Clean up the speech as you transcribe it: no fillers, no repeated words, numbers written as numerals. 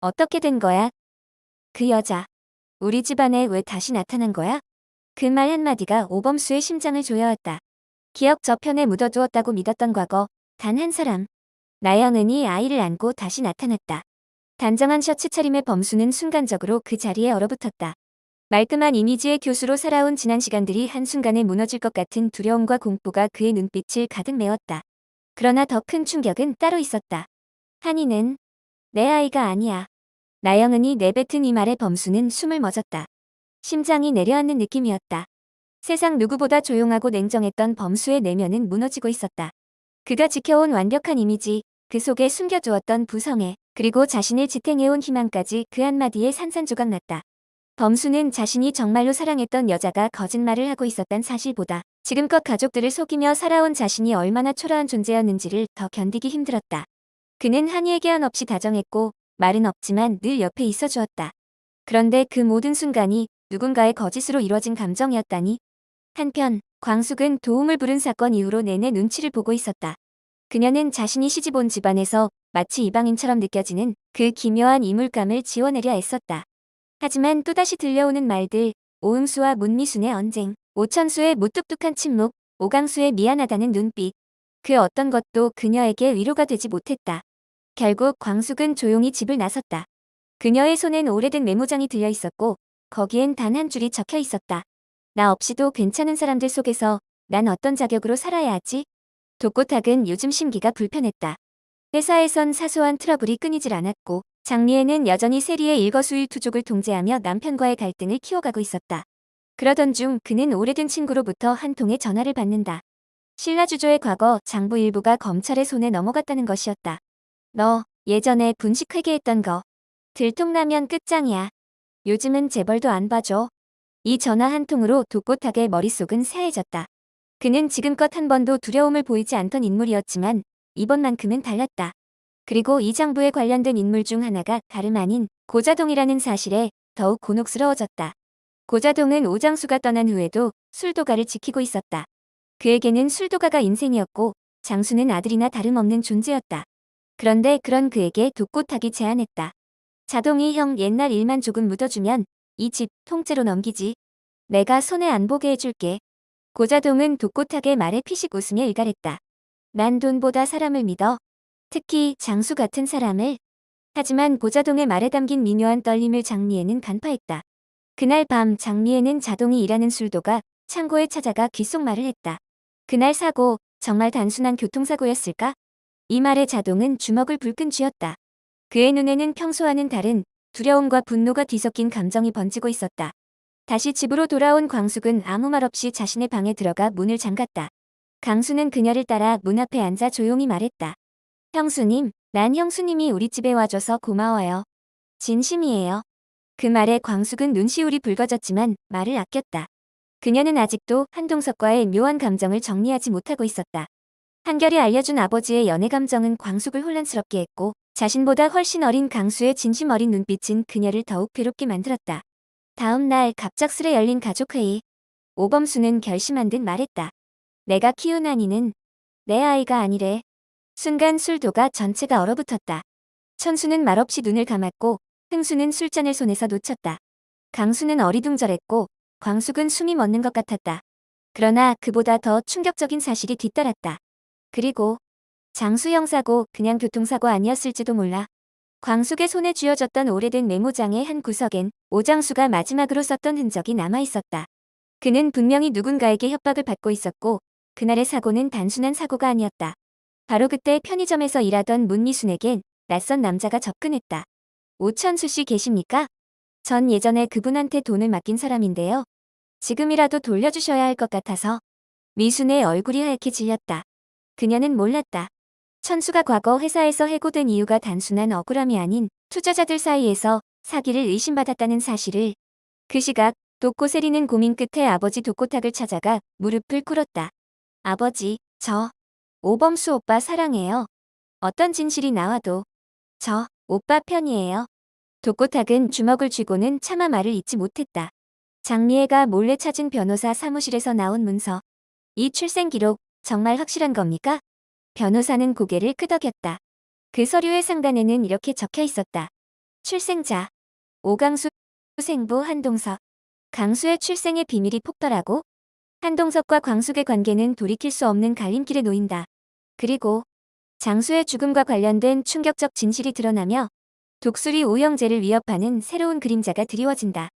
어떻게 된 거야? 그 여자. 우리 집안에 왜 다시 나타난 거야? 그 말 한마디가 오범수의 심장을 조여왔다. 기억 저편에 묻어두었다고 믿었던 과거, 단 한 사람. 나영은이 아이를 안고 다시 나타났다. 단정한 셔츠 차림의 범수는 순간적으로 그 자리에 얼어붙었다. 말끔한 이미지의 교수로 살아온 지난 시간들이 한순간에 무너질 것 같은 두려움과 공포가 그의 눈빛을 가득 메웠다. 그러나 더 큰 충격은 따로 있었다. 한이는 내 아이가 아니야. 나영은이 내뱉은 이 말에 범수는 숨을 멎었다. 심장이 내려앉는 느낌이었다. 세상 누구보다 조용하고 냉정했던 범수의 내면은 무너지고 있었다. 그가 지켜온 완벽한 이미지, 그 속에 숨겨두었던 부성애, 그리고 자신을 지탱해온 희망까지 그 한마디에 산산조각 났다. 범수는 자신이 정말로 사랑했던 여자가 거짓말을 하고 있었단 사실보다 지금껏 가족들을 속이며 살아온 자신이 얼마나 초라한 존재였는지를 더 견디기 힘들었다. 그는 한이에게 한없이 다정했고 말은 없지만 늘 옆에 있어 주었다. 그런데 그 모든 순간이 누군가의 거짓으로 이뤄진 감정이었다니. 한편 광숙은 도움을 부른 사건 이후로 내내 눈치를 보고 있었다. 그녀는 자신이 시집 온 집안에서 마치 이방인처럼 느껴지는 그 기묘한 이물감을 지워내려 애썼다. 하지만 또다시 들려오는 말들, 오음수와 문미순의 언쟁, 오천수의 무뚝뚝한 침묵, 오강수의 미안하다는 눈빛, 그 어떤 것도 그녀에게 위로가 되지 못했다. 결국 광숙은 조용히 집을 나섰다. 그녀의 손엔 오래된 메모장이 들려 있었고 거기엔 단 한 줄이 적혀 있었다. 나 없이도 괜찮은 사람들 속에서 난 어떤 자격으로 살아야 하지? 독고탁은 요즘 심기가 불편했다. 회사에선 사소한 트러블이 끊이질 않았고 장미애는 여전히 세리의 일거수일투족을 통제하며 남편과의 갈등을 키워가고 있었다. 그러던 중 그는 오래된 친구로부터 한 통의 전화를 받는다. 신라주조의 과거 장부 일부가 검찰의 손에 넘어갔다는 것이었다. 너 예전에 분식회계했던 거 들통나면 끝장이야. 요즘은 재벌도 안 봐줘. 이 전화 한 통으로 독고탁의 머릿속은 새해졌다. 그는 지금껏 한 번도 두려움을 보이지 않던 인물이었지만 이번만큼은 달랐다. 그리고 이 장부에 관련된 인물 중 하나가 다름 아닌 고자동이라는 사실에 더욱 곤혹스러워졌다. 고자동은 오장수가 떠난 후에도 술도가를 지키고 있었다. 그에게는 술도가가 인생이었고 장수는 아들이나 다름없는 존재였다. 그런데 그런 그에게 독고탁이 제안했다. 자동이 형 옛날 일만 조금 묻어주면 이 집 통째로 넘기지. 내가 손해 안 보게 해줄게. 고자동은 독고탁의 말에 피식 웃으며 일갈했다. 난 돈보다 사람을 믿어. 특히 장수 같은 사람을. 하지만 고자동의 말에 담긴 미묘한 떨림을 장미애는 간파했다. 그날 밤 장미애는 자동이 일하는 술도가 창고에 찾아가 귓속말을 했다. 그날 사고 정말 단순한 교통사고였을까? 이 말에 자동은 주먹을 불끈 쥐었다. 그의 눈에는 평소와는 다른 두려움과 분노가 뒤섞인 감정이 번지고 있었다. 다시 집으로 돌아온 광숙은 아무 말 없이 자신의 방에 들어가 문을 잠갔다. 강수는 그녀를 따라 문 앞에 앉아 조용히 말했다. 형수님, 난 형수님이 우리 집에 와줘서 고마워요. 진심이에요. 그 말에 광숙은 눈시울이 붉어졌지만 말을 아꼈다. 그녀는 아직도 한동석과의 묘한 감정을 정리하지 못하고 있었다. 한결이 알려준 아버지의 연애 감정은 광숙을 혼란스럽게 했고 자신보다 훨씬 어린 강수의 진심 어린 눈빛은 그녀를 더욱 괴롭게 만들었다. 다음 날 갑작스레 열린 가족회의. 오범수는 결심한 듯 말했다. 내가 키운 한이는 내 아이가 아니래. 순간 술도가 전체가 얼어붙었다. 천수는 말없이 눈을 감았고 흥수는 술잔을 손에서 놓쳤다. 강수는 어리둥절했고 광숙은 숨이 멎는 것 같았다. 그러나 그보다 더 충격적인 사실이 뒤따랐다. 그리고 장수 형사고 그냥 교통사고 아니었을지도 몰라. 광숙의 손에 쥐어졌던 오래된 메모장의 한 구석엔 오장수가 마지막으로 썼던 흔적이 남아있었다. 그는 분명히 누군가에게 협박을 받고 있었고 그날의 사고는 단순한 사고가 아니었다. 바로 그때 편의점에서 일하던 문미순에겐 낯선 남자가 접근했다. 오천수 씨 계십니까? 전 예전에 그분한테 돈을 맡긴 사람인데요. 지금이라도 돌려주셔야 할 것 같아서. 미순의 얼굴이 하얗게 질렸다. 그녀는 몰랐다. 천수가 과거 회사에서 해고된 이유가 단순한 억울함이 아닌 투자자들 사이에서 사기를 의심받았다는 사실을. 그 시각 독고세리는 고민 끝에 아버지 독고탁을 찾아가 무릎을 꿇었다. 아버지, 저 오범수 오빠 사랑해요. 어떤 진실이 나와도 저 오빠 편이에요. 독고탁은 주먹을 쥐고는 차마 말을 잇지 못했다. 장미애가 몰래 찾은 변호사 사무실에서 나온 문서. 이 출생 기록 정말 확실한 겁니까? 변호사는 고개를 끄덕였다. 그 서류의 상단에는 이렇게 적혀 있었다. 출생자 오강수 생부 한동석. 강수의 출생의 비밀이 폭발하고 한동석과 광숙의 관계는 돌이킬 수 없는 갈림길에 놓인다. 그리고 장수의 죽음과 관련된 충격적 진실이 드러나며 독수리 오형제를 위협하는 새로운 그림자가 드리워진다.